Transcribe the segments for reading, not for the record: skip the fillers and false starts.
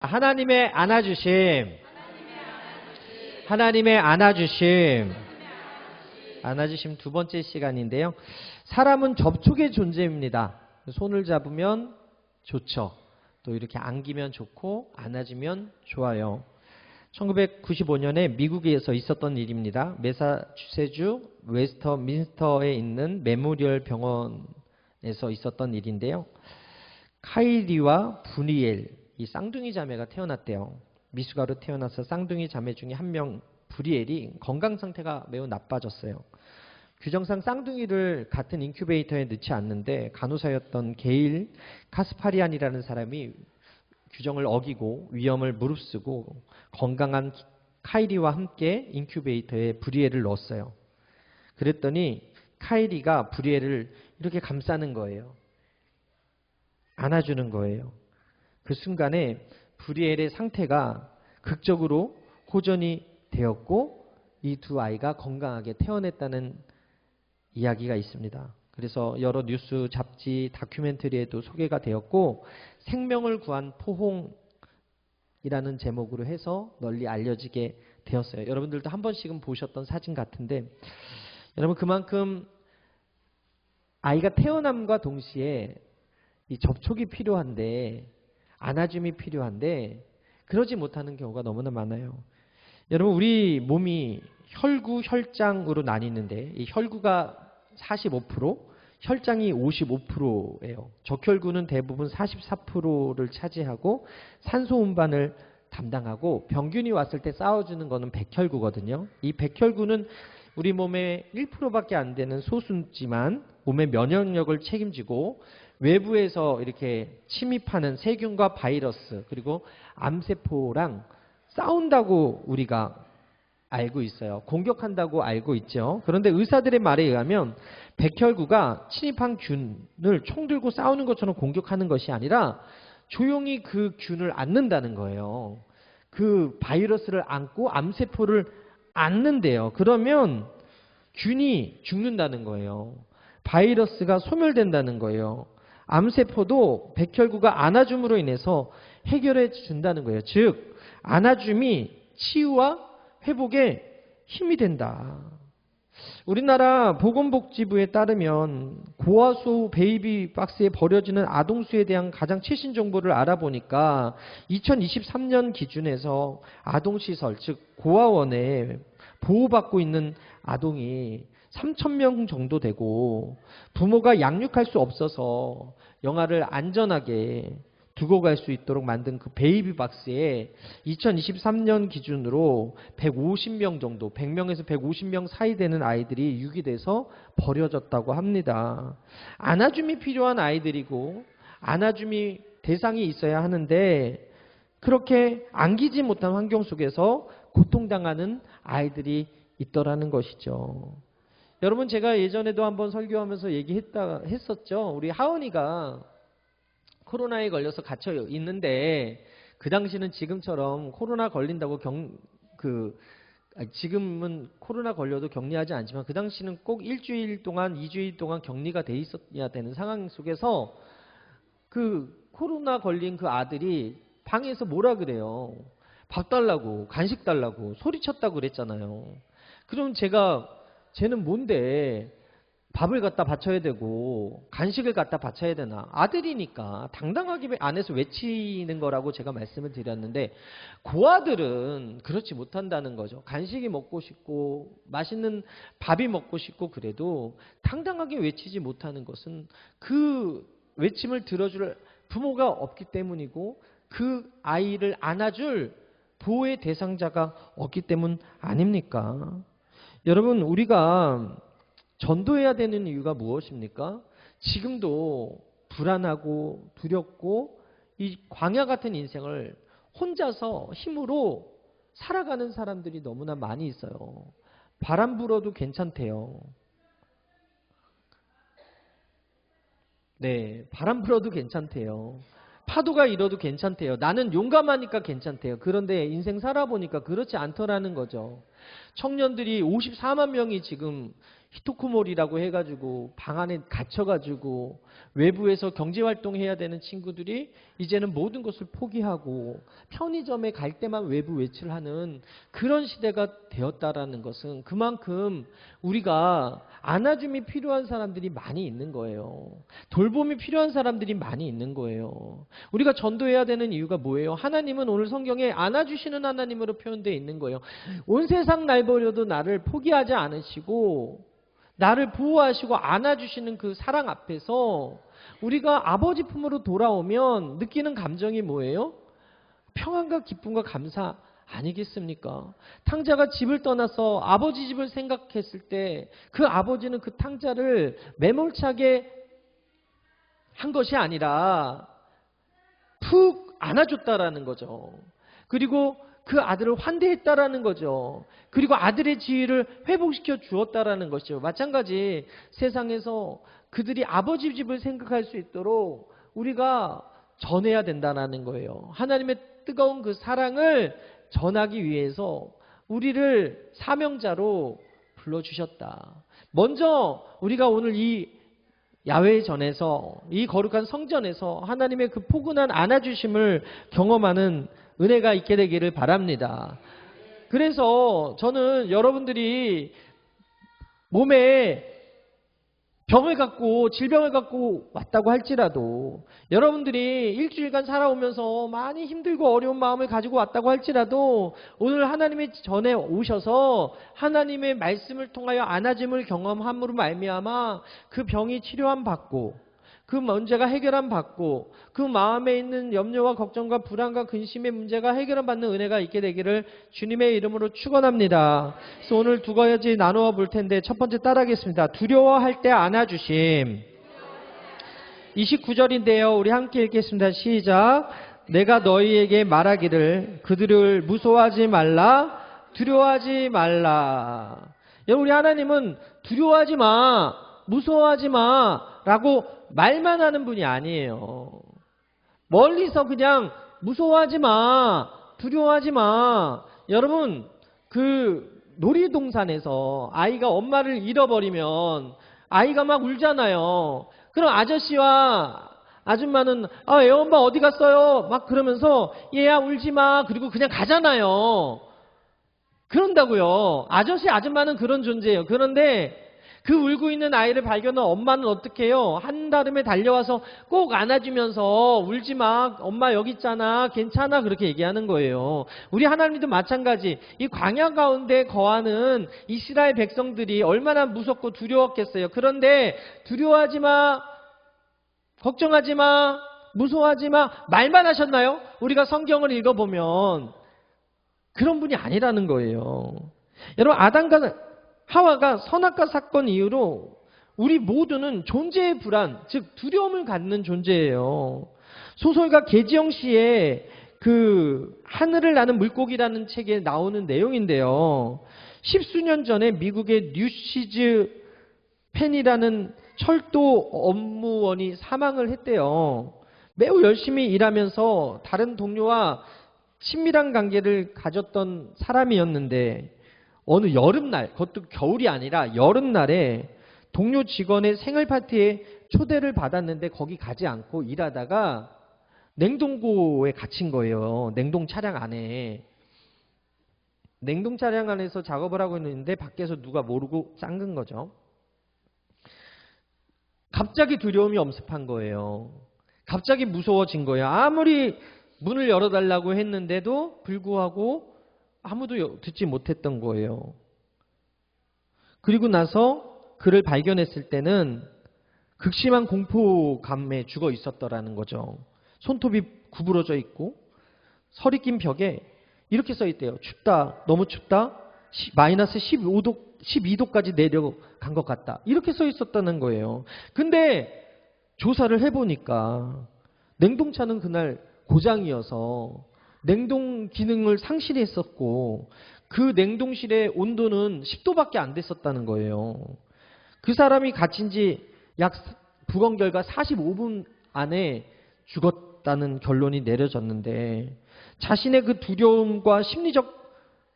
하나님의 안아주심, 하나님의 안아주심, 안아주심 두 번째 시간인데요. 사람은 접촉의 존재입니다. 손을 잡으면 좋죠. 또 이렇게 안기면 좋고 안아주면 좋아요. 1995년에 미국에서 있었던 일입니다. 매사추세주 웨스터민스터에 있는 메모리얼 병원에서 있었던 일인데요. 카이리와 브리엘, 이 쌍둥이 자매가 태어났대요. 미숙아로 태어나서 쌍둥이 자매 중에 한 명 브리엘이 건강 상태가 매우 나빠졌어요. 규정상 쌍둥이를 같은 인큐베이터에 넣지 않는데 간호사였던 게일 카스파리안이라는 사람이 규정을 어기고 위험을 무릅쓰고 건강한 카이리와 함께 인큐베이터에 브리엘을 넣었어요. 그랬더니 카이리가 브리엘을 이렇게 감싸는 거예요. 안아주는 거예요. 그 순간에 브리엘의 상태가 극적으로 호전이 되었고 이 두 아이가 건강하게 태어났다는 이야기가 있습니다. 그래서 여러 뉴스, 잡지, 다큐멘터리에도 소개가 되었고 생명을 구한 포홍이라는 제목으로 해서 널리 알려지게 되었어요. 여러분들도 한 번씩은 보셨던 사진 같은데 여러분 그만큼 아이가 태어남과 동시에 이 접촉이 필요한데 안아줌이 필요한데 그러지 못하는 경우가 너무나 많아요. 여러분 우리 몸이 혈구, 혈장으로 나뉘는데 이 혈구가 45%, 혈장이 55%예요. 적혈구는 대부분 44%를 차지하고 산소 운반을 담당하고 병균이 왔을 때 싸워주는 거는 백혈구거든요. 이 백혈구는 우리 몸의 1%밖에 안 되는 소수지만 몸의 면역력을 책임지고 외부에서 이렇게 침입하는 세균과 바이러스 그리고 암세포랑 싸운다고 우리가 알고 있어요. 공격한다고 알고 있죠. 그런데 의사들의 말에 의하면 백혈구가 침입한 균을 총 들고 싸우는 것처럼 공격하는 것이 아니라 조용히 그 균을 앓는다는 거예요. 그 바이러스를 앓고 암세포를 앓는데요. 그러면 균이 죽는다는 거예요. 바이러스가 소멸된다는 거예요. 암세포도 백혈구가 안아줌으로 인해서 해결해 준다는 거예요. 즉 안아줌이 치유와 회복에 힘이 된다. 우리나라 보건복지부에 따르면 고아수 베이비 박스에 버려지는 아동수에 대한 가장 최신 정보를 알아보니까 2023년 기준에서 아동시설 즉 고아원에 보호받고 있는 아동이 3,000명 정도 되고 부모가 양육할 수 없어서 영아를 안전하게 두고 갈 수 있도록 만든 그 베이비 박스에 2023년 기준으로 150명 정도, 100명에서 150명 사이 되는 아이들이 유기돼서 버려졌다고 합니다. 안아줌이 필요한 아이들이고 안아줌이 대상이 있어야 하는데 그렇게 안기지 못한 환경 속에서 고통당하는 아이들이 있더라는 것이죠. 여러분 제가 예전에도 한번 설교하면서 했었죠. 우리 하은이가 코로나에 걸려서 갇혀 있는데 그 당시는 지금처럼 코로나 걸린다고 지금은 코로나 걸려도 격리하지 않지만 그 당시는 꼭 일주일 동안 2주일 동안 격리가 돼 있어야 되는 상황 속에서 그 코로나 걸린 그 아들이 방에서 뭐라 그래요. 밥 달라고 간식 달라고 소리쳤다고 그랬잖아요. 그럼 쟤는 뭔데 밥을 갖다 바쳐야 되고 간식을 갖다 바쳐야 되나. 아들이니까 당당하게 안에서 외치는 거라고 제가 말씀을 드렸는데 고아들은 그렇지 못한다는 거죠. 간식이 먹고 싶고 맛있는 밥이 먹고 싶고 그래도 당당하게 외치지 못하는 것은 그 외침을 들어줄 부모가 없기 때문이고 그 아이를 안아줄 보호의 대상자가 없기 때문 아닙니까? 여러분 우리가 전도해야 되는 이유가 무엇입니까? 지금도 불안하고 두렵고 이 광야 같은 인생을 혼자서 힘으로 살아가는 사람들이 너무나 많이 있어요. 바람 불어도 괜찮대요. 네, 바람 불어도 괜찮대요. 파도가 일어도 괜찮대요. 나는 용감하니까 괜찮대요. 그런데 인생 살아보니까 그렇지 않더라는 거죠. 청년들이 54만 명이 지금 히토코모리라고 해가지고 방 안에 갇혀가지고 외부에서 경제활동해야 되는 친구들이 이제는 모든 것을 포기하고 편의점에 갈 때만 외부 외출을 하는 그런 시대가 되었다라는 것은 그만큼 우리가 안아줌이 필요한 사람들이 많이 있는 거예요. 돌봄이 필요한 사람들이 많이 있는 거예요. 우리가 전도해야 되는 이유가 뭐예요? 하나님은 오늘 성경에 안아주시는 하나님으로 표현되어 있는 거예요. 온 세상 날 버려도 나를 포기하지 않으시고 나를 보호하시고 안아주시는 그 사랑 앞에서 우리가 아버지 품으로 돌아오면 느끼는 감정이 뭐예요? 평안과 기쁨과 감사 아니겠습니까? 탕자가 집을 떠나서 아버지 집을 생각했을 때 그 아버지는 그 탕자를 매몰차게 한 것이 아니라 푹 안아줬다라는 거죠. 그리고 그 아들을 환대했다라는 거죠. 그리고 아들의 지위를 회복시켜 주었다라는 것이죠. 마찬가지 세상에서 그들이 아버지 집을 생각할 수 있도록 우리가 전해야 된다는 거예요. 하나님의 뜨거운 그 사랑을 전하기 위해서 우리를 사명자로 불러주셨다. 먼저 우리가 오늘 이 야훼 전에서 이 거룩한 성전에서 하나님의 그 포근한 안아주심을 경험하는 은혜가 있게 되기를 바랍니다. 그래서 저는 여러분들이 몸에 병을 갖고 질병을 갖고 왔다고 할지라도 여러분들이 일주일간 살아오면서 많이 힘들고 어려운 마음을 가지고 왔다고 할지라도 오늘 하나님의 전에 오셔서 하나님의 말씀을 통하여 안아짐을 경험함으로 말미암아 그 병이 치료함 받고 그 문제가 해결함 받고 그 마음에 있는 염려와 걱정과 불안과 근심의 문제가 해결함 받는 은혜가 있게 되기를 주님의 이름으로 축원합니다. 그래서 오늘 두 가지 나누어 볼 텐데 첫 번째 따라하겠습니다. 두려워할 때 안아주심. 29절인데요. 우리 함께 읽겠습니다. 시작. 내가 너희에게 말하기를 그들을 무서워하지 말라 두려워하지 말라. 여러분 우리 하나님은 두려워하지 마 무서워하지 마라고 말만 하는 분이 아니에요. 멀리서 그냥 무서워하지 마, 두려워하지 마. 여러분, 그 놀이동산에서 아이가 엄마를 잃어버리면 아이가 막 울잖아요. 그럼 아저씨와 아줌마는 애 엄마 어디 갔어요? 막 그러면서 얘야 울지 마. 그리고 그냥 가잖아요. 그런다고요. 아저씨 아줌마는 그런 존재예요. 그런데 그 울고 있는 아이를 발견한 엄마는 어떻게 해요? 한달음에 달려와서 꼭 안아주면서 울지 마, 엄마 여기 있잖아, 괜찮아 그렇게 얘기하는 거예요. 우리 하나님도 마찬가지. 이 광야 가운데 거하는 이스라엘 백성들이 얼마나 무섭고 두려웠겠어요. 그런데 두려워하지 마, 걱정하지 마, 무서워하지 마 말만 하셨나요? 우리가 성경을 읽어보면 그런 분이 아니라는 거예요. 여러분 아담과 하와가 선악과 사건 이후로 우리 모두는 존재의 불안, 즉 두려움을 갖는 존재예요. 소설가 계지영 씨의 그 하늘을 나는 물고기라는 책에 나오는 내용인데요. 십수년 전에 미국의 뉴시즈 펜이라는 철도 업무원이 사망을 했대요. 매우 열심히 일하면서 다른 동료와 친밀한 관계를 가졌던 사람이었는데 어느 여름날, 그것도 겨울이 아니라 여름날에 동료 직원의 생일 파티에 초대를 받았는데 거기 가지 않고 일하다가 냉동고에 갇힌 거예요. 냉동 차량 안에. 냉동 차량 안에서 작업을 하고 있는데 밖에서 누가 모르고 잠근 거죠. 갑자기 두려움이 엄습한 거예요. 갑자기 무서워진 거예요. 아무리 문을 열어달라고 했는데도 불구하고 아무도 듣지 못했던 거예요. 그리고 나서 그를 발견했을 때는 극심한 공포감에 죽어 있었더라는 거죠. 손톱이 구부러져 있고 설이 낀 벽에 이렇게 써 있대요. 춥다, 너무 춥다, 마이너스 12도까지 내려간 것 같다. 이렇게 써 있었다는 거예요. 근데 조사를 해보니까 냉동차는 그날 고장이어서 냉동 기능을 상실했었고 그 냉동실의 온도는 10도밖에 안 됐었다는 거예요. 그 사람이 갇힌 지 약 부검 결과 45분 안에 죽었다는 결론이 내려졌는데 자신의 그 두려움과 심리적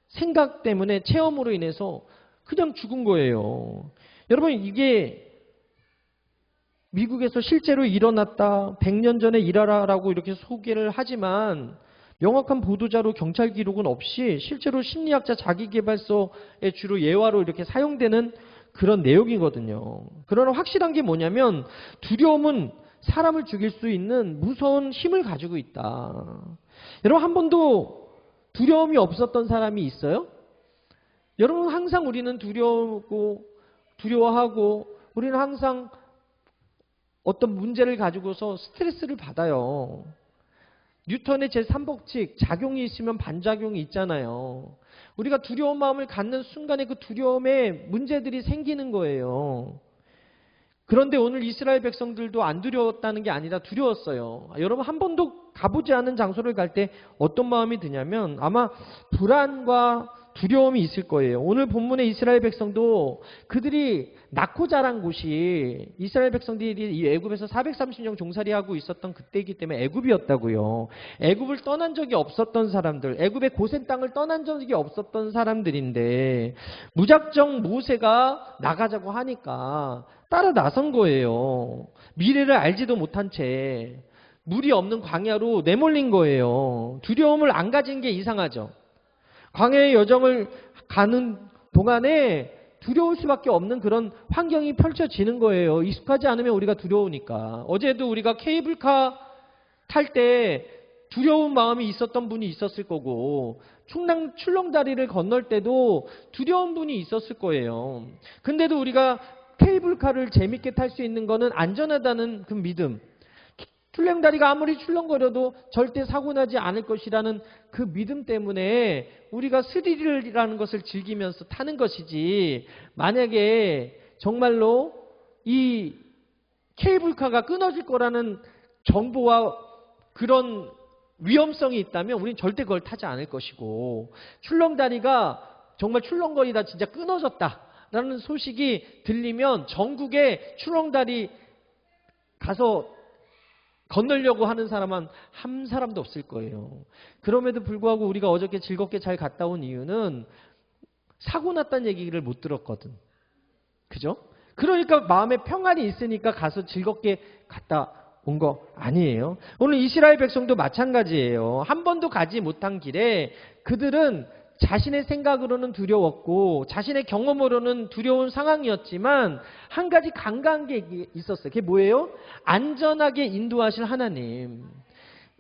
생각 때문에 체험으로 인해서 그냥 죽은 거예요. 여러분, 이게 미국에서 실제로 일어났다, 100년 전에 일어나라고 이렇게 소개를 하지만 명확한 보도자료, 경찰 기록은 없이 실제로 심리학자 자기계발서에 주로 예화로 이렇게 사용되는 그런 내용이거든요. 그러나 확실한 게 뭐냐면 두려움은 사람을 죽일 수 있는 무서운 힘을 가지고 있다. 여러분, 한 번도 두려움이 없었던 사람이 있어요? 여러분, 항상 우리는 두려워하고 우리는 항상 어떤 문제를 가지고서 스트레스를 받아요. 뉴턴의 제3법칙, 작용이 있으면 반작용이 있잖아요. 우리가 두려운 마음을 갖는 순간에 그 두려움에 문제들이 생기는 거예요. 그런데 오늘 이스라엘 백성들도 안 두려웠다는 게 아니라 두려웠어요. 여러분, 한 번도 가보지 않은 장소를 갈 때 어떤 마음이 드냐면 아마 불안과 두려움이 있을 거예요. 오늘 본문의 이스라엘 백성도 그들이 낳고 자란 곳이 이스라엘 백성들이 이 애굽에서 430년 종살이하고 있었던 그때이기 때문에 애굽이었다고요. 애굽을 떠난 적이 없었던 사람들, 애굽의 고센 땅을 떠난 적이 없었던 사람들인데 무작정 모세가 나가자고 하니까 따라 나선 거예요. 미래를 알지도 못한 채 물이 없는 광야로 내몰린 거예요. 두려움을 안 가진 게 이상하죠. 광야의 여정을 가는 동안에 두려울 수밖에 없는 그런 환경이 펼쳐지는 거예요. 익숙하지 않으면 우리가 두려우니까. 어제도 우리가 케이블카 탈 때 두려운 마음이 있었던 분이 있었을 거고 출렁다리를 건널 때도 두려운 분이 있었을 거예요. 근데도 우리가 케이블카를 재밌게 탈 수 있는 거는 안전하다는 그 믿음, 출렁다리가 아무리 출렁거려도 절대 사고 나지 않을 것이라는 그 믿음 때문에 우리가 스릴이라는 것을 즐기면서 타는 것이지, 만약에 정말로 이 케이블카가 끊어질 거라는 정보와 그런 위험성이 있다면 우리는 절대 그걸 타지 않을 것이고, 출렁다리가 정말 출렁거리다 진짜 끊어졌다라는 소식이 들리면 전국에 출렁다리 가서 건너려고 하는 사람은 한 사람도 없을 거예요. 그럼에도 불구하고 우리가 어저께 즐겁게 잘 갔다 온 이유는 사고 났다는 얘기를 못 들었거든. 그죠? 그러니까 마음에 평안이 있으니까 가서 즐겁게 갔다 온 거 아니에요. 오늘 이스라엘 백성도 마찬가지예요. 한 번도 가지 못한 길에 그들은 자신의 생각으로는 두려웠고 자신의 경험으로는 두려운 상황이었지만 한 가지 간과한 게 있었어요. 그게 뭐예요? 안전하게 인도하실 하나님.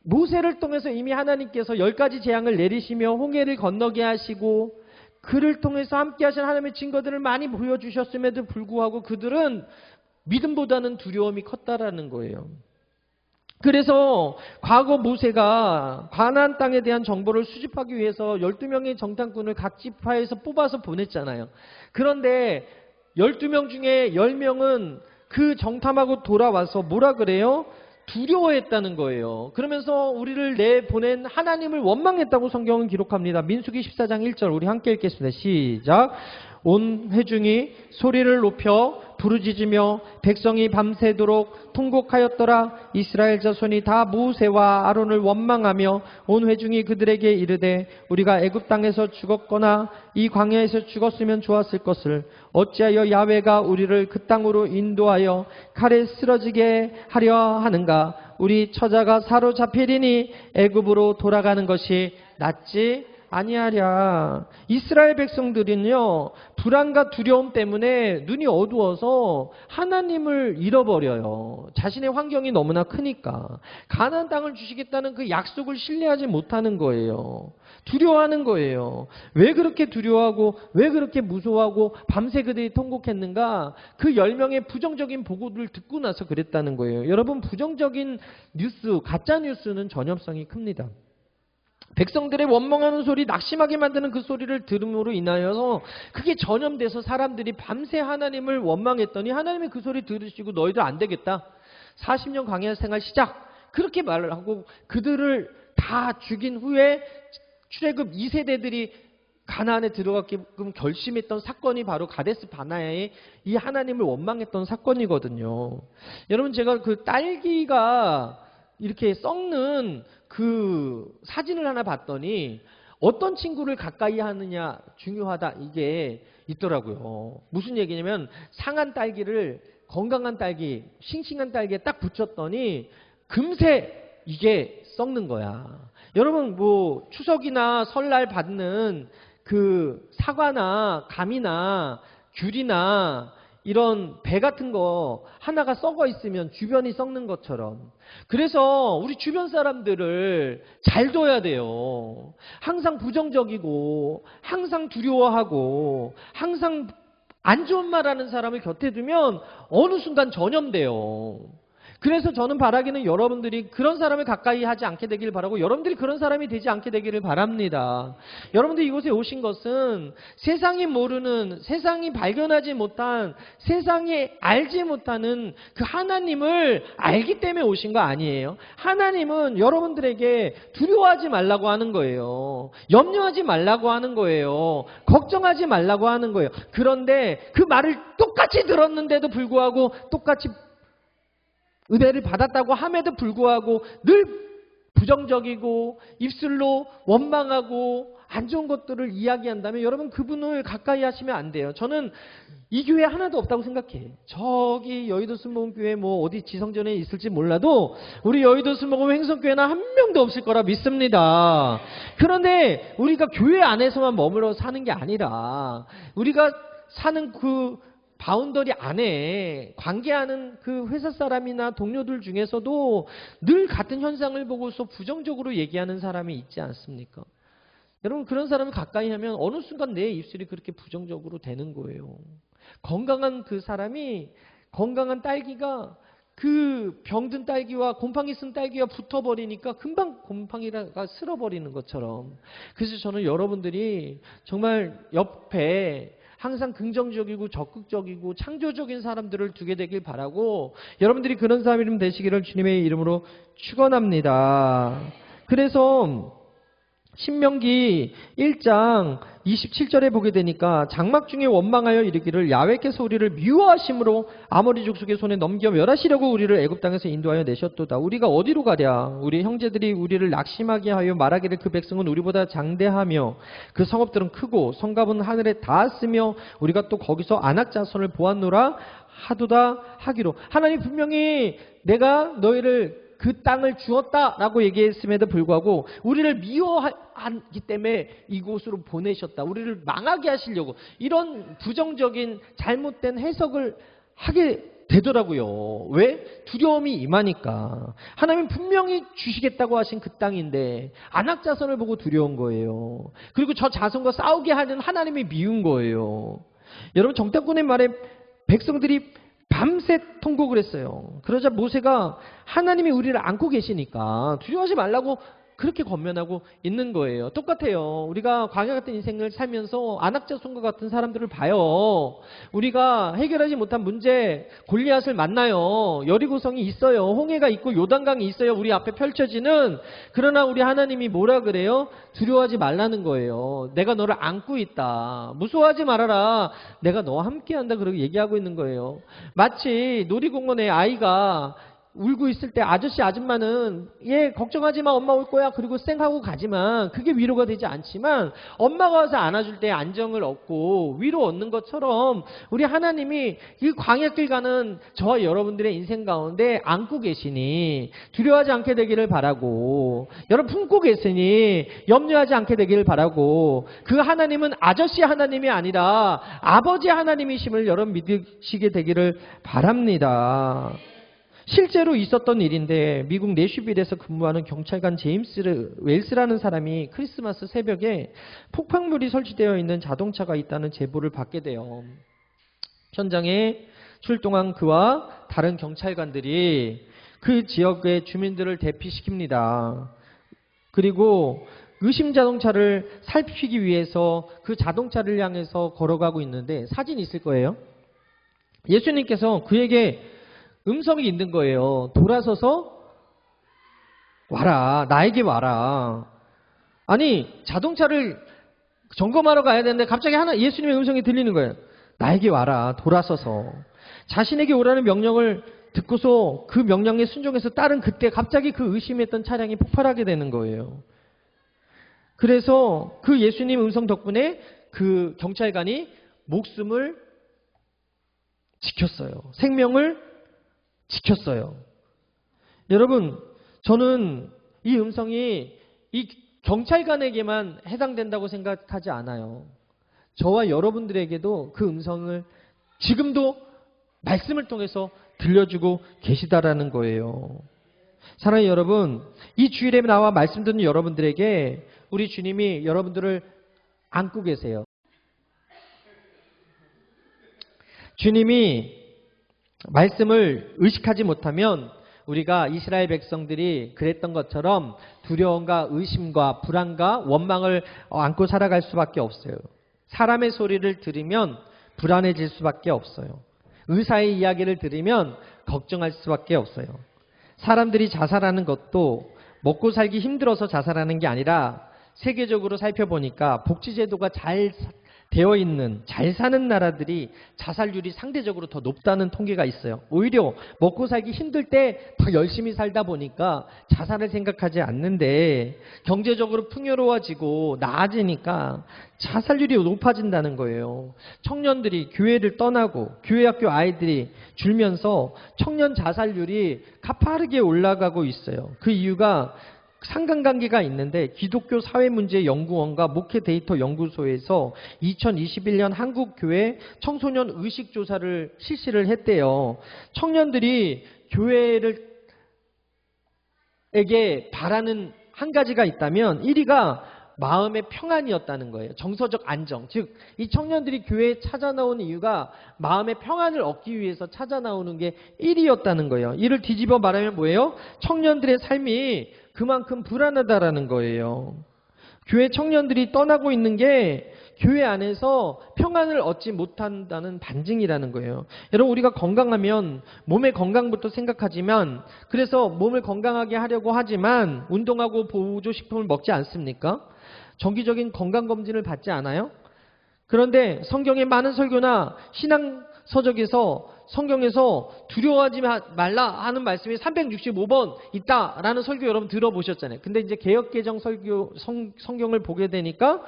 모세를 통해서 이미 하나님께서 10가지 재앙을 내리시며 홍해를 건너게 하시고 그를 통해서 함께 하신 하나님의 증거들을 많이 보여주셨음에도 불구하고 그들은 믿음보다는 두려움이 컸다라는 거예요. 그래서 과거 모세가 가나안 땅에 대한 정보를 수집하기 위해서 12명의 정탐꾼을 각 지파에서 뽑아서 보냈잖아요. 그런데 12명 중에 10명은 그 정탐하고 돌아와서 뭐라 그래요? 두려워했다는 거예요. 그러면서 우리를 내보낸 하나님을 원망했다고 성경은 기록합니다. 민수기 14장 1절 우리 함께 읽겠습니다. 시작. 온 회중이 소리를 높여 부르짖으며 백성이 밤새도록 통곡하였더라. 이스라엘 자손이 다 모세와 아론을 원망하며 온 회중이 그들에게 이르되 우리가 애굽 땅에서 죽었거나 이 광야에서 죽었으면 좋았을 것을 어찌하여 야훼가 우리를 그 땅으로 인도하여 칼에 쓰러지게 하려 하는가. 우리 처자가 사로잡히리니 애굽으로 돌아가는 것이 낫지 아니하랴. 이스라엘 백성들은요, 불안과 두려움 때문에 눈이 어두워서 하나님을 잃어버려요. 자신의 환경이 너무나 크니까. 가나안 땅을 주시겠다는 그 약속을 신뢰하지 못하는 거예요. 두려워하는 거예요. 왜 그렇게 두려워하고 왜 그렇게 무서워하고 밤새 그들이 통곡했는가? 그 10명의 부정적인 보고를 듣고 나서 그랬다는 거예요. 여러분, 부정적인 뉴스, 가짜 뉴스는 전염성이 큽니다. 백성들의 원망하는 소리, 낙심하게 만드는 그 소리를 들음으로 인하여서 그게 전염돼서 사람들이 밤새 하나님을 원망했더니 하나님이 그 소리 들으시고 너희들 안 되겠다. 40년 광야 생활 시작. 그렇게 말을 하고 그들을 다 죽인 후에 출애굽 2세대들이 가나안에 들어가게끔 결심했던 사건이 바로 가데스 바네아의 이 하나님을 원망했던 사건이거든요. 여러분, 제가 그 딸기가 이렇게 썩는 그 사진을 하나 봤더니 어떤 친구를 가까이 하느냐 중요하다. 이게 있더라고요. 무슨 얘기냐면 상한 딸기를 건강한 딸기, 싱싱한 딸기에 딱 붙였더니 금세 이게 썩는 거야. 여러분 뭐 추석이나 설날 받는 그 사과나 감이나 귤이나 이런 배 같은 거 하나가 썩어 있으면 주변이 썩는 것처럼, 그래서 우리 주변 사람들을 잘 둬야 돼요. 항상 부정적이고 항상 두려워하고 항상 안 좋은 말 하는 사람을 곁에 두면 어느 순간 전염돼요. 그래서 저는 바라기는 여러분들이 그런 사람을 가까이 하지 않게 되길 바라고, 여러분들이 그런 사람이 되지 않게 되기를 바랍니다. 여러분들이 이곳에 오신 것은 세상이 모르는, 세상이 발견하지 못한, 세상이 알지 못하는 그 하나님을 알기 때문에 오신 거 아니에요. 하나님은 여러분들에게 두려워하지 말라고 하는 거예요. 염려하지 말라고 하는 거예요. 걱정하지 말라고 하는 거예요. 그런데 그 말을 똑같이 들었는데도 불구하고, 똑같이 은혜를 받았다고 함에도 불구하고 늘 부정적이고 입술로 원망하고 안 좋은 것들을 이야기한다면 여러분 그분을 가까이 하시면 안 돼요. 저는 이 교회 하나도 없다고 생각해. 저기 여의도 순복음교회 뭐 어디 지성전에 있을지 몰라도 우리 여의도 순복음 횡성교회는 한 명도 없을 거라 믿습니다. 그런데 우리가 교회 안에서만 머물러 사는 게 아니라 우리가 사는 그 바운더리 안에 관계하는 그 회사 사람이나 동료들 중에서도 늘 같은 현상을 보고서 부정적으로 얘기하는 사람이 있지 않습니까? 여러분 그런 사람을 가까이 하면 어느 순간 내 입술이 그렇게 부정적으로 되는 거예요. 건강한 그 사람이, 건강한 딸기가 그 병든 딸기와 곰팡이 쓴 딸기가 붙어버리니까 금방 곰팡이가 쓸어버리는 것처럼. 그래서 저는 여러분들이 정말 옆에 항상 긍정적이고 적극적이고 창조적인 사람들을 두게 되길 바라고, 여러분들이 그런 사람이 되시기를 주님의 이름으로 축원합니다. 그래서 신명기 1장 27절에 보게 되니까 장막 중에 원망하여 이르기를 야훼께서 우리를 미워하심으로 아모리 족속의 손에 넘겨 멸하시려고 우리를 애굽 땅에서 인도하여 내셨도다. 우리가 어디로 가랴? 우리 형제들이 우리를 낙심하게 하여 말하기를 그 백성은 우리보다 장대하며 그 성읍들은 크고 성갑은 하늘에 닿았으며 우리가 또 거기서 안악 자손을 보았노라 하도다 하기로. 하나님 분명히 내가 너희를 그 땅을 주었다라고 얘기했음에도 불구하고 우리를 미워하기 때문에 이곳으로 보내셨다. 우리를 망하게 하시려고 이런 부정적인 잘못된 해석을 하게 되더라고요. 왜? 두려움이 임하니까. 하나님 분명히 주시겠다고 하신 그 땅인데 안악 자손을 보고 두려운 거예요. 그리고 저 자손과 싸우게 하는 하나님이 미운 거예요. 여러분 정탐꾼의 말에 백성들이 밤새 통곡을 했어요. 그러자 모세가 하나님이 우리를 안고 계시니까 두려워하지 말라고 그렇게 권면하고 있는 거예요. 똑같아요. 우리가 광야 같은 인생을 살면서 안악자손과 같은 사람들을 봐요. 우리가 해결하지 못한 문제, 골리앗을 만나요. 여리고성이 있어요. 홍해가 있고 요단강이 있어요. 우리 앞에 펼쳐지는. 그러나 우리 하나님이 뭐라 그래요? 두려워하지 말라는 거예요. 내가 너를 안고 있다. 무서워하지 말아라. 내가 너와 함께한다. 그렇게 얘기하고 있는 거예요. 마치 놀이공원에 아이가 울고 있을 때 아저씨 아줌마는 얘 걱정하지 마 엄마 올 거야 그리고 쌩하고 가지만 그게 위로가 되지 않지만 엄마가 와서 안아줄 때 안정을 얻고 위로 얻는 것처럼 우리 하나님이 이 광야길 가는 저와 여러분들의 인생 가운데 안고 계시니 두려워하지 않게 되기를 바라고, 여러분 품고 계시니 염려하지 않게 되기를 바라고, 그 하나님은 아저씨 하나님이 아니라 아버지 하나님이심을 여러분 믿으시게 되기를 바랍니다. 실제로 있었던 일인데 미국 내슈빌에서 근무하는 경찰관 제임스 웰스라는 사람이 크리스마스 새벽에 폭발물이 설치되어 있는 자동차가 있다는 제보를 받게 돼요. 현장에 출동한 그와 다른 경찰관들이 그 지역의 주민들을 대피시킵니다. 그리고 의심 자동차를 살피기 위해서 그 자동차를 향해서 걸어가고 있는데 사진이 있을 거예요. 예수님께서 그에게 음성이 있는 거예요. 돌아서서 와라. 나에게 와라. 아니 자동차를 점검하러 가야 되는데 갑자기 예수님의 음성이 들리는 거예요. 나에게 와라. 돌아서서. 자신에게 오라는 명령을 듣고서 그 명령에 순종해서 따른 그때 갑자기 그 의심했던 차량이 폭발하게 되는 거예요. 그래서 그 예수님 음성 덕분에 그 경찰관이 목숨을 지켰어요. 생명을 지켰어요. 여러분, 저는 이 음성이 이 경찰관에게만 해당된다고 생각하지 않아요. 저와 여러분들에게도 그 음성을 지금도 말씀을 통해서 들려주고 계시다라는 거예요. 사랑하는 여러분, 이 주일에 나와 말씀 듣는 여러분들에게 우리 주님이 여러분들을 안고 계세요. 주님이 말씀을 의식하지 못하면 우리가 이스라엘 백성들이 그랬던 것처럼 두려움과 의심과 불안과 원망을 안고 살아갈 수밖에 없어요. 사람의 소리를 들으면 불안해질 수밖에 없어요. 의사의 이야기를 들으면 걱정할 수밖에 없어요. 사람들이 자살하는 것도 먹고 살기 힘들어서 자살하는 게 아니라 세계적으로 살펴보니까 복지제도가 잘 되어 있는, 잘 사는 나라들이 자살률이 상대적으로 더 높다는 통계가 있어요. 오히려 먹고 살기 힘들 때 더 열심히 살다 보니까 자살을 생각하지 않는데 경제적으로 풍요로워지고 나아지니까 자살률이 높아진다는 거예요. 청년들이 교회를 떠나고 교회학교 아이들이 줄면서 청년 자살률이 가파르게 올라가고 있어요. 그 이유가 상관관계가 있는데 기독교 사회문제연구원과 목회 데이터 연구소에서 2021년 한국교회 청소년 의식조사를 실시를 했대요. 청년들이 교회에게 바라는 한 가지가 있다면 1위가 마음의 평안이었다는 거예요. 정서적 안정. 즉, 이 청년들이 교회에 찾아 나오는 이유가 마음의 평안을 얻기 위해서 찾아 나오는 게 1위였다는 거예요. 이를 뒤집어 말하면 뭐예요? 청년들의 삶이 그만큼 불안하다라는 거예요. 교회 청년들이 떠나고 있는 게 교회 안에서 평안을 얻지 못한다는 반증이라는 거예요. 여러분, 우리가 건강하면 몸의 건강부터 생각하지만, 그래서 몸을 건강하게 하려고 하지만 운동하고 보조식품을 먹지 않습니까? 정기적인 건강검진을 받지 않아요? 그런데 성경의 많은 설교나 신앙서적에서 성경에서 두려워하지 말라 하는 말씀이 365번 있다라는 설교 여러분 들어보셨잖아요. 근데 이제 개역개정 설교 성경을 보게 되니까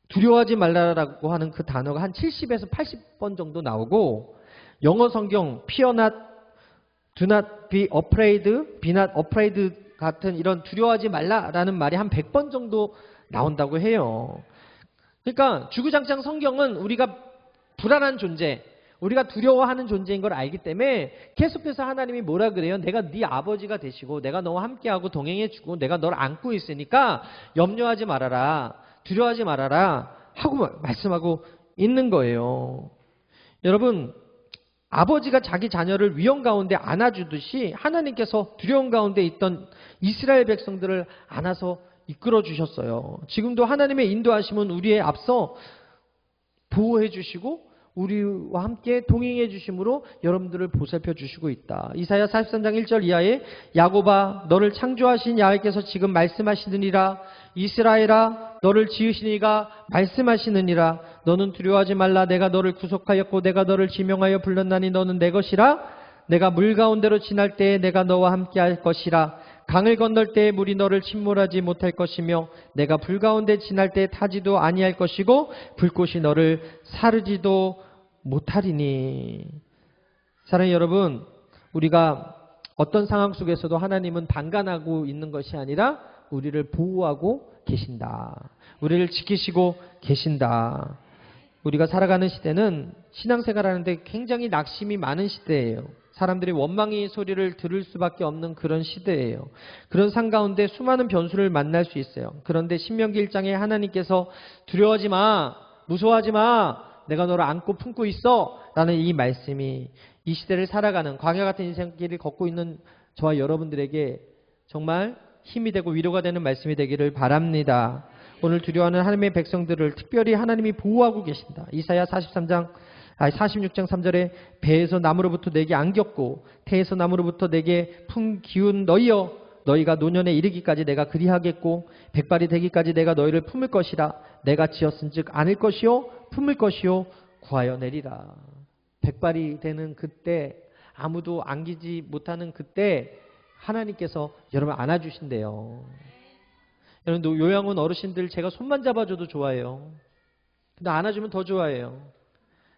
두려워하지 말라라고 하는 그 단어가 한 70에서 80번 정도 나오고, 영어 성경 fear not, do not be afraid, be not afraid 같은 이런 두려워하지 말라라는 말이 한 100번 정도 나온다고 해요. 그러니까 주구장창 성경은 우리가 불안한 존재, 우리가 두려워하는 존재인 걸 알기 때문에 계속해서 하나님이 뭐라 그래요? 내가 네 아버지가 되시고 내가 너와 함께하고 동행해주고 내가 너를 안고 있으니까 염려하지 말아라, 두려워하지 말아라 하고 말씀하고 있는 거예요. 여러분, 아버지가 자기 자녀를 위험 가운데 안아주듯이 하나님께서 두려움 가운데 있던 이스라엘 백성들을 안아서 이끌어 주셨어요. 지금도 하나님의 인도하심은 우리의 앞서 보호해 주시고 우리와 함께 동행해 주심으로 여러분들을 보살펴 주시고 있다. 이사야 43장 1절 이하에 야곱아 너를 창조하신 야훼께서 지금 말씀하시느니라. 이스라엘아 너를 지으신 이가 말씀하시느니라. 너는 두려워하지 말라. 내가 너를 구속하였고 내가 너를 지명하여 불렀나니 너는 내 것이라. 내가 물 가운데로 지날 때에 내가 너와 함께 할 것이라. 강을 건널 때에 물이 너를 침몰하지 못할 것이며 내가 불 가운데 지날 때에 타지도 아니할 것이고 불꽃이 너를 사르지도 못하리니. 사랑하는 여러분, 우리가 어떤 상황 속에서도 하나님은 방관하고 있는 것이 아니라 우리를 보호하고 계신다. 우리를 지키시고 계신다. 우리가 살아가는 시대는 신앙생활하는데 굉장히 낙심이 많은 시대예요. 사람들이 원망의 소리를 들을 수밖에 없는 그런 시대예요. 그런 상 가운데 수많은 변수를 만날 수 있어요. 그런데 신명기 1장에 하나님께서 두려워하지 마, 무서워하지 마, 내가 너를 안고 품고 있어 라는 이 말씀이 이 시대를 살아가는 광야 같은 인생길을 걷고 있는 저와 여러분들에게 정말 힘이 되고 위로가 되는 말씀이 되기를 바랍니다. 오늘 두려워하는 하나님의 백성들을 특별히 하나님이 보호하고 계신다. 이사야 46장 3절에 배에서 나무로부터 내게 안겼고 태에서 나무로부터 내게 품 기운 너희여 너희가 노년에 이르기까지 내가 그리하겠고 백발이 되기까지 내가 너희를 품을 것이라. 내가 지었은즉 안을 것이요 품을 것이요 구하여 내리라. 백발이 되는 그때, 아무도 안기지 못하는 그때 하나님께서 여러분 안아주신대요. 여러분 요양원 어르신들 제가 손만 잡아줘도 좋아해요. 근데 안아주면 더 좋아해요.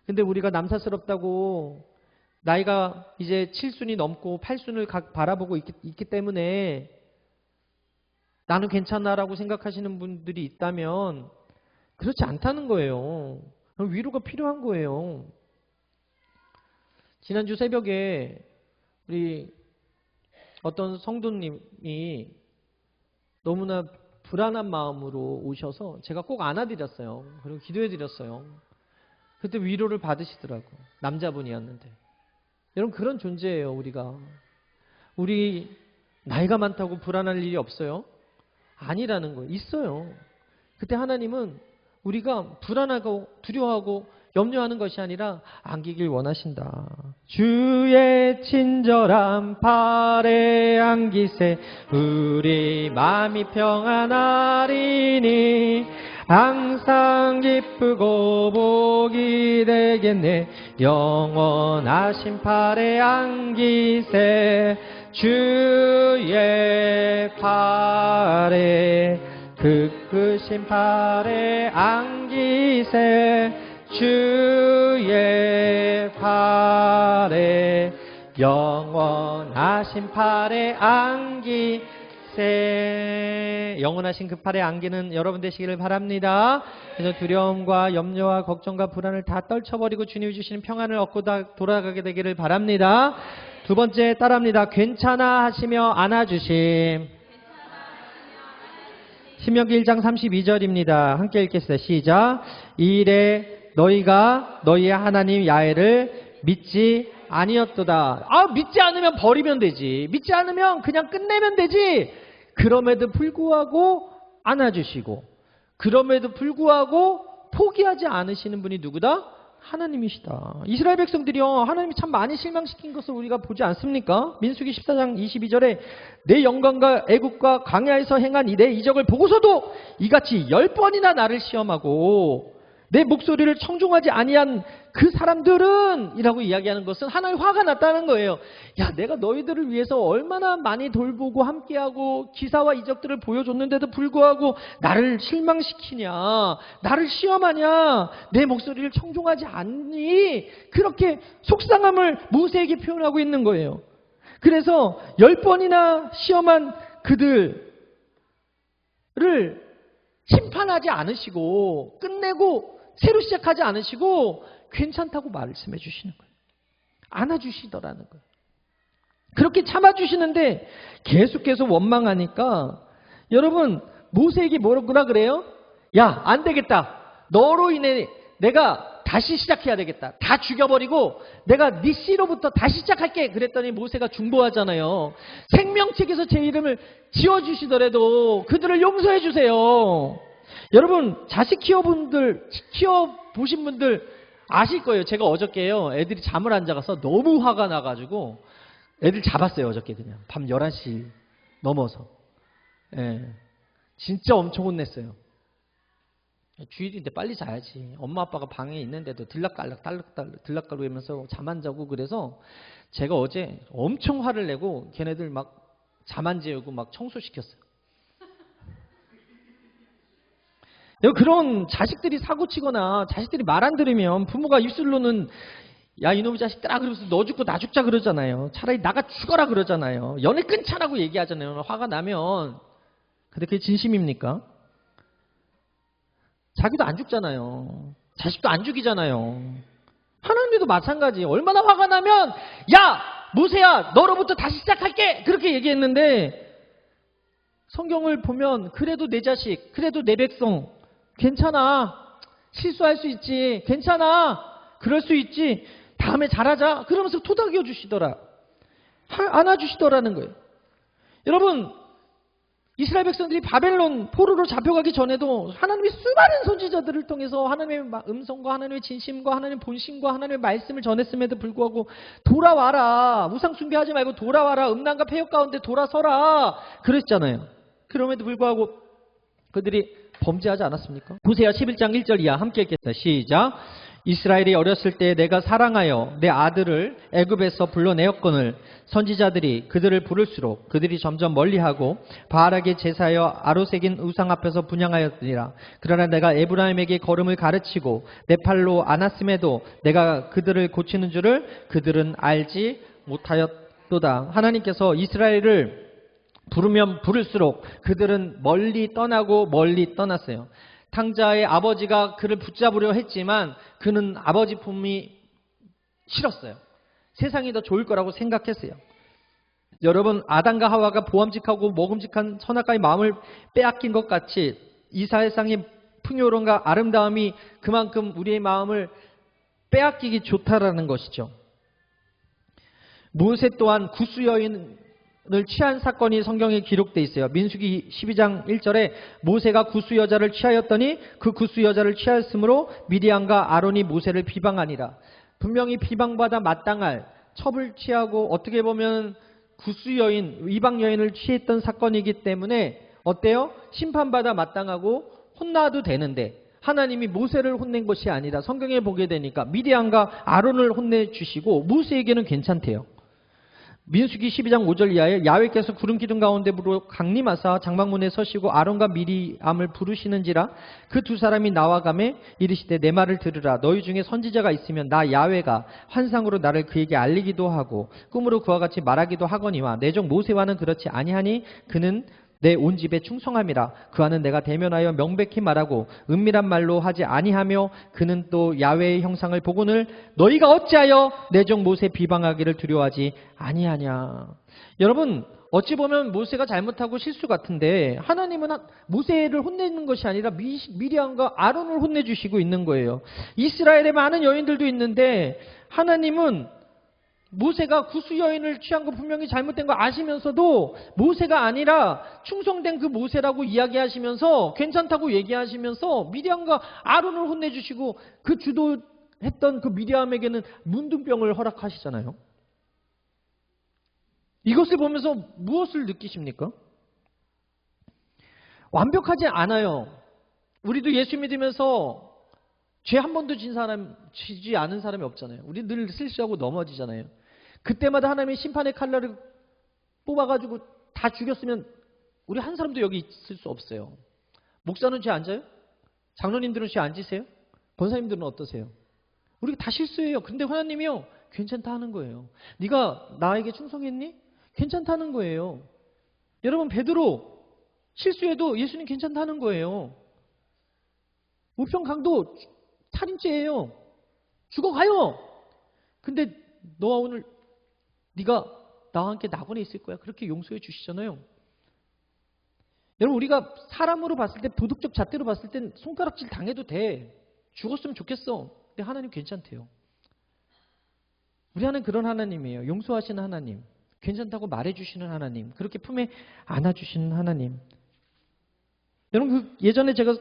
근데 우리가 남사스럽다고 나이가 이제 7순이 넘고 8순을 바라보고 있기 때문에 나는 괜찮아라고 생각하시는 분들이 있다면 그렇지 않다는 거예요. 위로가 필요한 거예요. 지난주 새벽에 우리 어떤 성도님이 너무나 불안한 마음으로 오셔서 제가 꼭 안아드렸어요. 그리고 기도해드렸어요. 그때 위로를 받으시더라고요. 남자분이었는데. 여러분 그런 존재예요. 우리가. 우리 나이가 많다고 불안할 일이 없어요? 아니라는 거예요. 있어요. 그때 하나님은 우리가 불안하고 두려워하고 염려하는 것이 아니라 안기길 원하신다. 주의 친절한 팔에 안기세 우리 마음이 평안하리니 항상 기쁘고 복이 되겠네. 영원하신 팔에 안기세 주의 팔에 크신 팔에 안기세 주의 팔에 영원하신 팔에 안기세. 영원하신 그 팔에 안기는 여러분 되시기를 바랍니다. 그래서 두려움과 염려와 걱정과 불안을 다 떨쳐버리고 주님이 주시는 평안을 얻고 돌아가게 되기를 바랍니다. 두 번째 따라합니다. 괜찮아 하시며 안아주심. 신명기 1장 32절입니다. 함께 읽겠습니다. 시작. 이래 너희가 너희의 하나님 야훼를 믿지 아니었도다. 믿지 않으면 버리면 되지. 믿지 않으면 그냥 끝내면 되지. 그럼에도 불구하고 안아주시고 그럼에도 불구하고 포기하지 않으시는 분이 누구다? 하나님이시다. 이스라엘 백성들이요 하나님이 참 많이 실망시킨 것을 우리가 보지 않습니까? 민수기 14장 22절에 내 영광과 애국과 광야에서 행한 내 이적을 보고서도 이같이 10번이나 나를 시험하고 내 목소리를 청종하지 아니한 그 사람들은 이라고 이야기하는 것은 하나님 화가 났다는 거예요. 야, 내가 너희들을 위해서 얼마나 많이 돌보고 함께하고 기사와 이적들을 보여줬는데도 불구하고 나를 실망시키냐, 나를 시험하냐, 내 목소리를 청종하지 않니? 그렇게 속상함을 모세에게 표현하고 있는 거예요. 그래서 10번이나 시험한 그들을 심판하지 않으시고 끝내고 새로 시작하지 않으시고 괜찮다고 말씀해 주시는 거예요. 안아주시더라는 거예요. 그렇게 참아주시는데 계속해서 원망하니까 여러분 모세에게 뭐라 그래요? 야, 안 되겠다. 너로 인해 내가 다시 시작해야 되겠다. 다 죽여버리고 내가 네 씨로부터 다시 시작할게. 그랬더니 모세가 중보하잖아요. 생명책에서 제 이름을 지어주시더라도 그들을 용서해 주세요. 여러분 자식 키워보신 분들 아실 거예요. 제가 어저께요 애들이 잠을 안 자가서 너무 화가 나가지고 애들 잡았어요. 어저께 그냥 밤 11시 넘어서. 예, 진짜 엄청 혼냈어요. 주일인데 빨리 자야지. 엄마 아빠가 방에 있는데도 들락거리면서 잠 안 자고 그래서 제가 어제 엄청 화를 내고 걔네들 막 잠 안 재우고 막 청소시켰어요. 그런 자식들이 사고치거나 자식들이 말 안 들으면 부모가 입술로는 야 이놈의 자식들아 그러면서 너 죽고 나 죽자 그러잖아요. 차라리 나가 죽어라 그러잖아요. 연애 끊자라고 얘기하잖아요. 화가 나면. 근데 그게 진심입니까? 자기도 안 죽잖아요. 자식도 안 죽이잖아요. 하나님도 마찬가지. 얼마나 화가 나면 야 모세야 너로부터 다시 시작할게 그렇게 얘기했는데 성경을 보면 그래도 내 자식 그래도 내 백성 괜찮아 실수할 수 있지 괜찮아 그럴 수 있지 다음에 잘하자 그러면서 토닥여 주시더라. 안아주시더라는 거예요. 여러분 이스라엘 백성들이 바벨론 포로로 잡혀가기 전에도 하나님의 수많은 선지자들을 통해서 하나님의 음성과 하나님의 진심과 하나님의 본심과 하나님의 말씀을 전했음에도 불구하고 돌아와라 우상 숭배하지 말고 돌아와라 음란과 폐역 가운데 돌아서라 그랬잖아요. 그럼에도 불구하고 그들이 범죄하지 않았습니까? 보세요. 11장 1절 이하 함께 읽겠습니다. 시작. 이스라엘이 어렸을 때 내가 사랑하여 내 아들을 애굽에서 불러내었거늘 선지자들이 그들을 부를수록 그들이 점점 멀리하고 바알에게 제사하여 아로새긴 우상 앞에서 분향하였으리라. 그러나 내가 에브라임에게 걸음을 가르치고 내 팔로 안았음에도 내가 그들을 고치는 줄을 그들은 알지 못하였도다. 하나님께서 이스라엘을 부르면 부를수록 그들은 멀리 떠나고 멀리 떠났어요. 탕자의 아버지가 그를 붙잡으려 했지만 그는 아버지 품이 싫었어요. 세상이 더 좋을 거라고 생각했어요. 여러분, 아담과 하와가 보암직하고 먹음직한 선악과의 마음을 빼앗긴 것 같이 이 세상의 풍요로움과 아름다움이 그만큼 우리의 마음을 빼앗기기 좋다라는 것이죠. 모세 또한 구스 여인을 취한 사건이 성경에 기록되어 있어요. 민수기 12장 1절에 모세가 구스 여자를 취하였더니 그 구스 여자를 취하였으므로 미디안과 아론이 모세를 비방하니라. 분명히 비방받아 마땅할 첩을 취하고 어떻게 보면 구스 여인, 이방 여인을 취했던 사건이기 때문에 어때요? 심판받아 마땅하고 혼나도 되는데 하나님이 모세를 혼낸 것이 아니라 성경에 보게 되니까 미디안과 아론을 혼내주시고 모세에게는 괜찮대요. 민수기 12장 5절 이하에 야훼께서 구름 기둥 가운데로 강림하사 장막문에 서시고 아론과 미리암을 부르시는지라 그 두 사람이 나와가매 이르시되 내 말을 들으라. 너희 중에 선지자가 있으면 나 야훼가 환상으로 나를 그에게 알리기도 하고 꿈으로 그와 같이 말하기도 하거니와 내 종 모세와는 그렇지 아니하니 그는 내 온 집에 충성함이라. 그와는 내가 대면하여 명백히 말하고 은밀한 말로 하지 아니하며 그는 또 야훼의 형상을 보고는 너희가 어찌하여 내 종 모세 비방하기를 두려워하지 아니하냐. 여러분, 어찌 보면 모세가 잘못하고 실수 같은데 하나님은 모세를 혼내는 것이 아니라 미리암과 아론을 혼내주시고 있는 거예요. 이스라엘에 많은 여인들도 있는데 하나님은 모세가 구스 여인을 취한 거 분명히 잘못된 거 아시면서도 모세가 아니라 충성된 그 모세라고 이야기하시면서 괜찮다고 얘기하시면서 미디안과 아론을 혼내주시고 그 주도했던 그 미디안에게는 문둥병을 허락하시잖아요. 이것을 보면서 무엇을 느끼십니까? 완벽하지 않아요. 우리도 예수 믿으면서 죄 한 번도 지지 않은 사람이 없잖아요. 우리 늘 실수하고 넘어지잖아요. 그때마다 하나님이 심판의 칼날을 뽑아가지고 다 죽였으면 우리 한 사람도 여기 있을 수 없어요. 목사는 죄 안 져요? 장로님들은 죄 안 지세요? 권사님들은 어떠세요? 우리가 다 실수해요. 근데 하나님이요, 괜찮다 하는 거예요. 네가 나에게 충성했니? 괜찮다는 거예요. 여러분, 베드로 실수해도 예수님 괜찮다는 거예요. 우평강도 살인죄예요. 죽어가요. 근데 너와 오늘 네가 나와 함께 낙원에 있을 거야. 그렇게 용서해 주시잖아요. 여러분, 우리가 사람으로 봤을 때, 도덕적 잣대로 봤을 땐 손가락질 당해도 돼. 죽었으면 좋겠어. 근데 하나님 괜찮대요. 우리 하나님 그런 하나님이에요. 용서하시는 하나님. 괜찮다고 말해주시는 하나님. 그렇게 품에 안아주시는 하나님. 여러분, 예전에 제가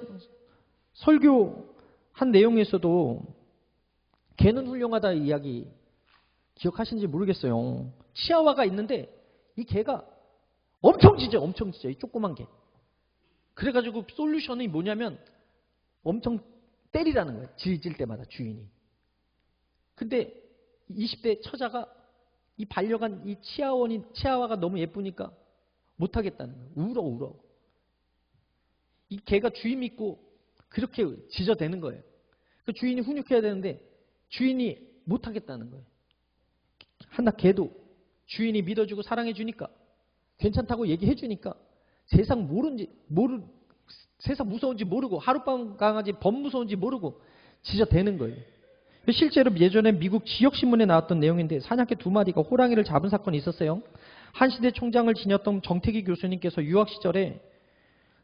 설교한 내용에서도 개는 훌륭하다 이야기 기억하시는지 모르겠어요. 치아와가 있는데 이 개가 엄청 짖어요. 엄청 짖어요. 이 조그만 개. 그래가지고 솔루션이 뭐냐면 엄청 때리라는 거예요. 짖을 때마다 주인이. 근데 20대 처자가 이 반려간 이 치아와가 너무 예쁘니까 못하겠다는 거예요. 울어. 이 개가 주인 믿고 그렇게 짖어대는 거예요. 그 주인이 훈육해야 되는데 주인이 못하겠다는 거예요. 하나 개도 주인이 믿어주고 사랑해주니까 괜찮다고 얘기해주니까 세상 세상 무서운지 모르고 하룻밤 강아지 범 무서운지 모르고 짖어대는 거예요. 실제로 예전에 미국 지역신문에 나왔던 내용인데 사냥개 2마리가 호랑이를 잡은 사건이 있었어요. 한시대 총장을 지녔던 정태기 교수님께서 유학 시절에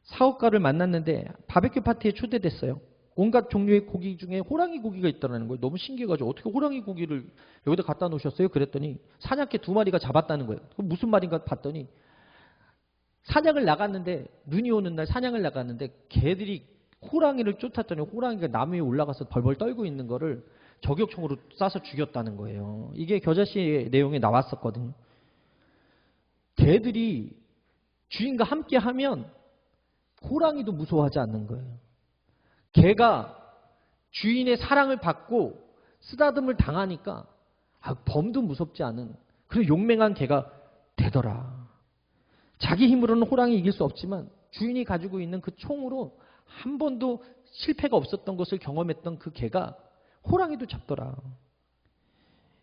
사업가를 만났는데 바베큐 파티에 초대됐어요. 온갖 종류의 고기 중에 호랑이 고기가 있다는 거예요. 너무 신기해가지고 어떻게 호랑이 고기를 여기다 갖다 놓으셨어요? 그랬더니 사냥개 2마리가 잡았다는 거예요. 무슨 말인가 봤더니 사냥을 나갔는데 눈이 오는 날 사냥을 나갔는데 개들이 호랑이를 쫓았더니 호랑이가 나무 위에 올라가서 벌벌 떨고 있는 거를 저격총으로 쏴서 죽였다는 거예요. 이게 겨자씨의 내용에 나왔었거든요. 개들이 주인과 함께 하면 호랑이도 무서워하지 않는 거예요. 개가 주인의 사랑을 받고 쓰다듬을 당하니까 범도 무섭지 않은 그런 용맹한 개가 되더라. 자기 힘으로는 호랑이 이길 수 없지만 주인이 가지고 있는 그 총으로 한 번도 실패가 없었던 것을 경험했던 그 개가 호랑이도 잡더라.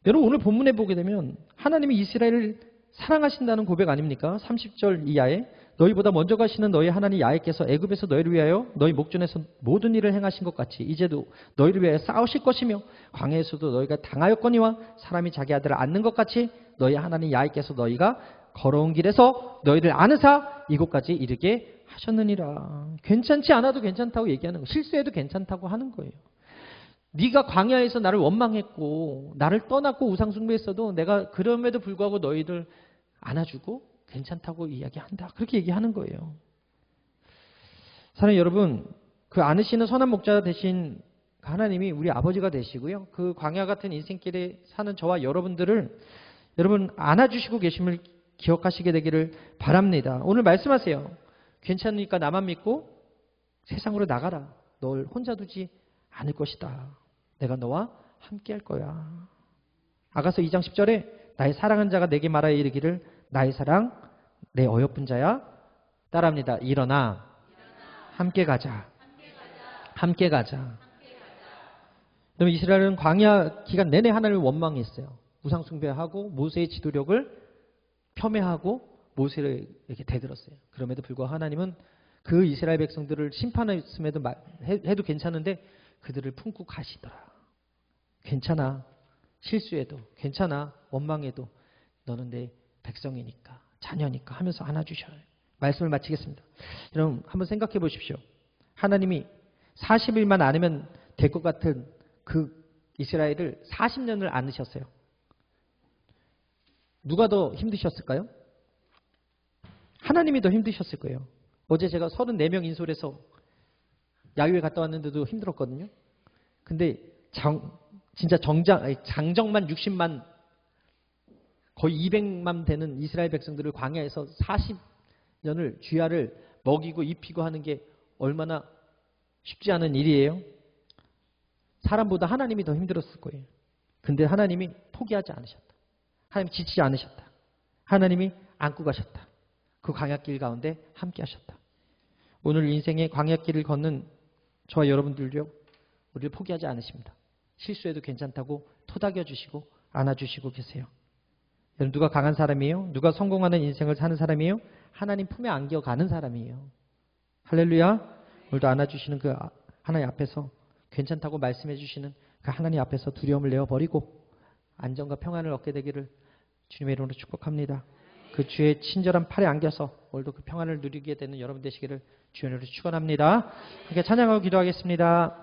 여러분 오늘 본문에 보게 되면 하나님이 이스라엘을 사랑하신다는 고백 아닙니까? 30절 이하에 너희보다 먼저 가시는 너희 하나님 야훼께서 애굽에서 너희를 위하여 너희 목전에서 모든 일을 행하신 것 같이 이제도 너희를 위하여 싸우실 것이며 광야에서도 너희가 당하였거니와 사람이 자기 아들을 안는 것 같이 너희 하나님 야훼께서 너희가 걸어온 길에서 너희를 안으사 이곳까지 이르게 하셨느니라. 괜찮지 않아도 괜찮다고 얘기하는 거. 실수해도 괜찮다고 하는 거예요. 네가 광야에서 나를 원망했고 나를 떠났고 우상숭배했어도 내가 그럼에도 불구하고 너희들 안아주고 괜찮다고 이야기한다. 그렇게 얘기하는 거예요. 사랑하는 여러분, 그 안으시는 선한 목자 되신 하나님이 우리 아버지가 되시고요. 그 광야 같은 인생길에 사는 저와 여러분들을 여러분 안아주시고 계심을 기억하시게 되기를 바랍니다. 오늘 말씀하세요. 괜찮으니까 나만 믿고 세상으로 나가라. 널 혼자 두지 않을 것이다. 내가 너와 함께 할 거야. 아가서 2장 10절에 나의 사랑한 자가 내게 말하여 이르기를 나의 사랑 내 어여쁜 자야. 따라합니다. 일어나. 함께 가자. 함께 가자. 여러분 이스라엘은 광야 기간 내내 하나님을 원망했어요. 우상 숭배하고 모세의 지도력을 폄훼하고 모세를 이렇게 대들었어요. 그럼에도 불구하고 하나님은 그 이스라엘 백성들을 심판했음에도 해도 괜찮은데 그들을 품고 가시더라. 괜찮아. 실수해도 괜찮아. 원망해도 너는 내 백성이니까 자녀니까 하면서 안아주셔요. 말씀을 마치겠습니다. 여러분 한번 생각해 보십시오. 하나님이 40일만 안으면 될 것 같은 그 이스라엘을 40년을 안으셨어요. 누가 더 힘드셨을까요? 하나님이 더 힘드셨을 거예요. 어제 제가 34명 인솔에서 야유회 갔다 왔는데도 힘들었거든요. 근데 진짜 장정만 60만 거의 200만 되는 이스라엘 백성들을 광야에서 40년을 쥐야를 먹이고 입히고 하는 게 얼마나 쉽지 않은 일이에요. 사람보다 하나님이 더 힘들었을 거예요. 근데 하나님이 포기하지 않으셨다. 하나님이 지치지 않으셨다. 하나님이 안고 가셨다. 그 광야길 가운데 함께 하셨다. 오늘 인생의 광야길을 걷는 저와 여러분들도요. 우리를 포기하지 않으십니다. 실수해도 괜찮다고 토닥여 주시고 안아주시고 계세요. 여러분 누가 강한 사람이에요? 누가 성공하는 인생을 사는 사람이에요? 하나님 품에 안겨가는 사람이에요. 할렐루야. 오늘도 안아주시는 그 하나님 앞에서 괜찮다고 말씀해 주시는 그 하나님 앞에서 두려움을 내어버리고 안정과 평안을 얻게 되기를 주님의 이름으로 축복합니다. 그 주의 친절한 팔에 안겨서 오늘도 그 평안을 누리게 되는 여러분 되시기를 주의 이름으로 축원합니다. 함께 찬양하고 기도하겠습니다.